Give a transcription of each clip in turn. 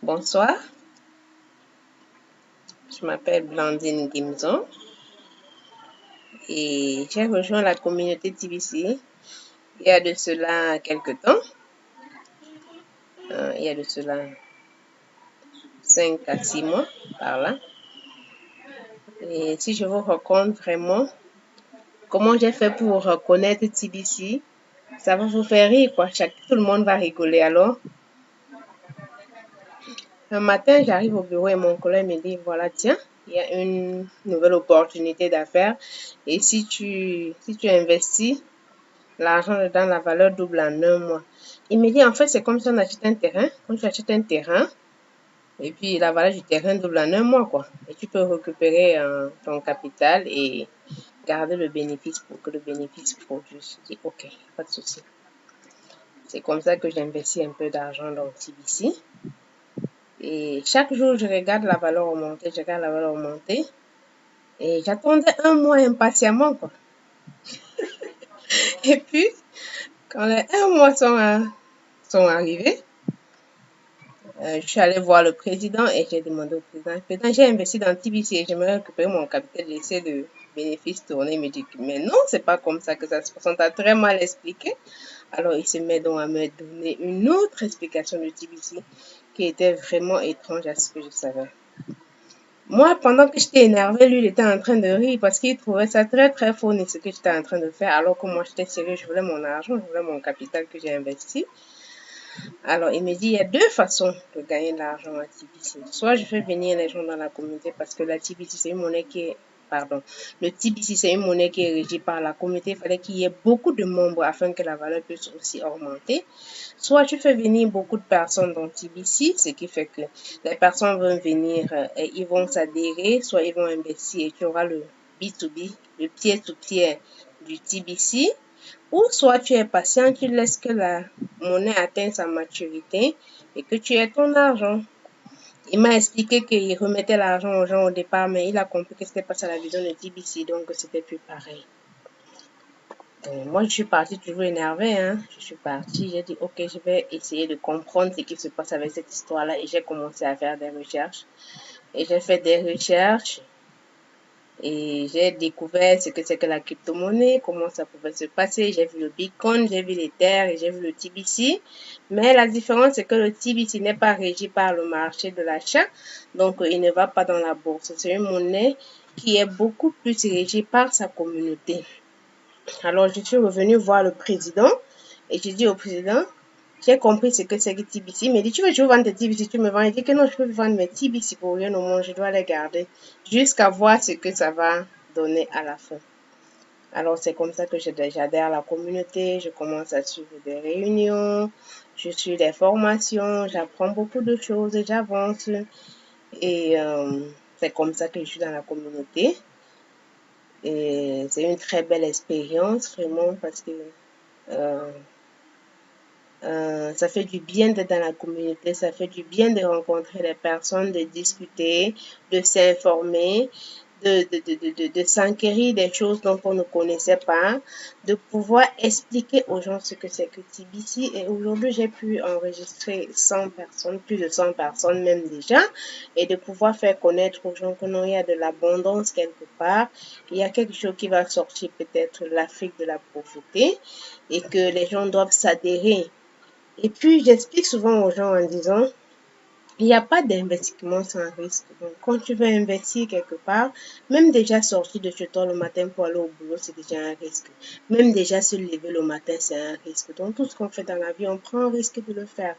Bonsoir, je m'appelle Blandine Gimson et j'ai rejoint la communauté TBC il y a de cela quelques temps. Il y a de cela 5 à 6 mois par là. Et si je vous raconte vraiment comment j'ai fait pour reconnaître TBC, ça va vous faire rire, quoi. Tout le monde va rigoler. Alors, un matin, j'arrive au bureau et mon collègue me dit, voilà, tiens, il y a une nouvelle opportunité d'affaires. Et si tu investis l'argent dedans, la valeur double en un mois. Il me dit, en fait, c'est comme si on achète un terrain. Quand tu achètes un terrain, et puis la valeur du terrain double en un mois, quoi. Et tu peux récupérer ton capital et garder le bénéfice pour que le bénéfice produise. Je dis, ok, pas de souci. C'est comme ça que j'investis un peu d'argent dans TBC. Et chaque jour, je regarde la valeur augmenter, Et j'attendais un mois impatiemment, quoi. Et puis, quand les un mois sont arrivés, je suis allée voir le président et j'ai demandé au président, j'ai investi dans TBC et j'aimerais récupérer mon capital, laisser le bénéfice tourner. Il me dit, mais non, c'est pas comme ça que ça se passe. On t'a très mal expliqué. Alors, il se met donc à me donner une autre explication de TBC qui était vraiment étrange à ce que je savais. Moi, pendant que j'étais énervée, lui, il était en train de rire parce qu'il trouvait ça très, très funny ce que j'étais en train de faire, alors que moi, j'étais sérieux, je voulais mon argent, je voulais mon capital que j'ai investi. Alors, il me dit, il y a deux façons de gagner de l'argent à TBC. Soit je fais venir les gens dans la communauté parce que la TBC, c'est une monnaie qui est, le TBC, c'est une monnaie qui est régie par la communauté. Il fallait qu'il y ait beaucoup de membres afin que la valeur puisse aussi augmenter. Soit tu fais venir beaucoup de personnes dans TBC, ce qui fait que les personnes vont venir et ils vont s'adhérer, soit ils vont investir et tu auras le B2B, le pied-to-pied du TBC. Ou soit tu es patient, tu laisses que la monnaie atteigne sa maturité et que tu aies ton argent. Il m'a expliqué qu'il remettait l'argent aux gens au départ, mais il a compris que c'était pas ça la vision de TBC, donc c'était plus pareil. Moi, je suis partie toujours énervée. Je suis partie, j'ai dit, ok, je vais essayer de comprendre ce qui se passe avec cette histoire-là et j'ai commencé à faire des recherches. Et j'ai fait des recherches et j'ai découvert ce que c'est que la crypto-monnaie, comment ça pouvait se passer. J'ai vu le Bitcoin, j'ai vu l'Ether et j'ai vu le TBC. Mais la différence, c'est que le TBC n'est pas régi par le marché de l'achat. Donc, il ne va pas dans la bourse. C'est une monnaie qui est beaucoup plus régie par sa communauté. Alors, je suis revenue voir le président et j'ai dit au président, j'ai compris ce que c'est que TBC. Il m'a dit, tu veux que je vende tes TBC, tu me vends. Il dit que non, je peux vendre mes TBC pour rien au monde, je dois les garder jusqu'à voir ce que ça va donner à la fin. Alors, c'est comme ça que j'adhère à la communauté, je commence à suivre des réunions, je suis des formations, j'apprends beaucoup de choses, j'avance. Et c'est comme ça que je suis dans la communauté. Et c'est une très belle expérience, vraiment, parce que ça fait du bien d'être dans la communauté, ça fait du bien de rencontrer les personnes, de discuter, de s'informer, de s'enquérir des choses dont on ne connaissait pas, de pouvoir expliquer aux gens ce que c'est que TBC. Et aujourd'hui, j'ai pu enregistrer 100 personnes, plus de 100 personnes même déjà, et de pouvoir faire connaître aux gens que non, il y a de l'abondance quelque part, il y a quelque chose qui va sortir peut-être l'Afrique de la pauvreté, et que les gens doivent s'adhérer. Et puis, j'explique souvent aux gens en disant, il n'y a pas d'investissement sans risque. Donc, quand tu veux investir quelque part, même déjà sortir de chez toi le matin pour aller au boulot, c'est déjà un risque. Même déjà se lever le matin, c'est un risque. Donc, tout ce qu'on fait dans la vie, on prend un risque de le faire.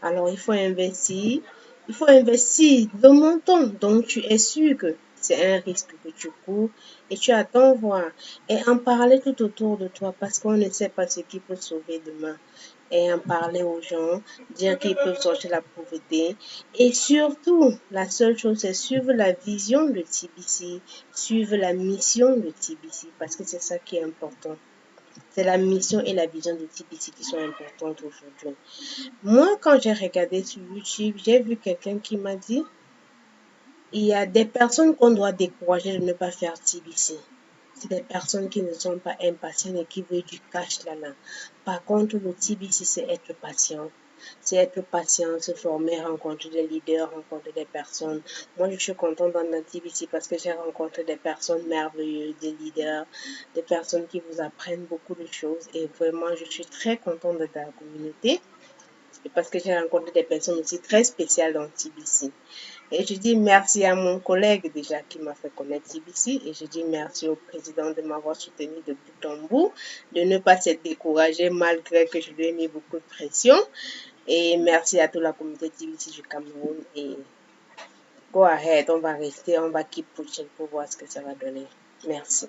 Alors, il faut investir. Il faut investir le montant dont tu es sûr que c'est un risque que tu cours et tu attends voir. Et en parler tout autour de toi parce qu'on ne sait pas ce qui peut sauver demain. Et en parler aux gens, dire qu'ils peuvent sortir de la pauvreté. Et surtout, la seule chose, c'est suivre la vision de TBC, suivre la mission de TBC, parce que c'est ça qui est important. C'est la mission et la vision de TBC qui sont importantes aujourd'hui. Moi, quand j'ai regardé sur YouTube, j'ai vu quelqu'un qui m'a dit, il y a des personnes qu'on doit décourager de ne pas faire TBC. C'est des personnes qui ne sont pas impatientes et qui veulent du cash là-là. Par contre, le TBC, c'est être patient. C'est être patient, se former, rencontrer des leaders, rencontrer des personnes. Moi, je suis contente dans le TBC parce que j'ai rencontré des personnes merveilleuses, des leaders, des personnes qui vous apprennent beaucoup de choses. Et vraiment, je suis très contente de la communauté parce que j'ai rencontré des personnes aussi très spéciales dans TBC. Et je dis merci à mon collègue déjà qui m'a fait connaître TBC et je dis merci au président de m'avoir soutenu de bout en bout, de ne pas s'être découragé malgré que je lui ai mis beaucoup de pression. Et merci à toute la communauté TBC du Cameroun et go ahead, on va rester, on va keep pushing pour voir ce que ça va donner. Merci.